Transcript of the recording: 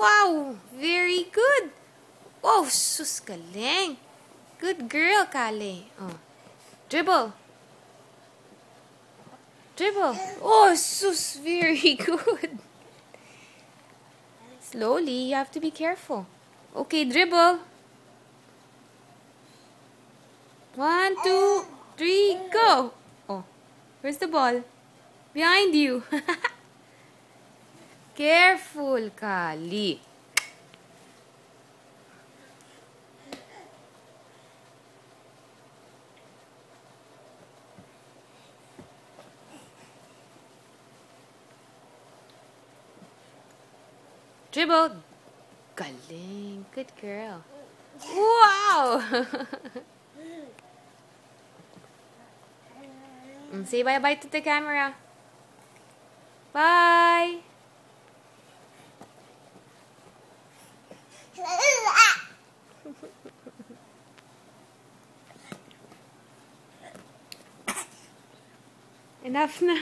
Wow! Very good! Oh, sus, galing! Good girl, Kale. Oh. Dribble. Dribble. Oh, sus, very good. Slowly, you have to be careful. Okay, dribble. 1, 2, 3, go! Oh, where's the ball? Behind you. Careful, Kali. Dribble. Galing. Good girl. Wow! Say bye-bye to the camera. Bye! Enough na?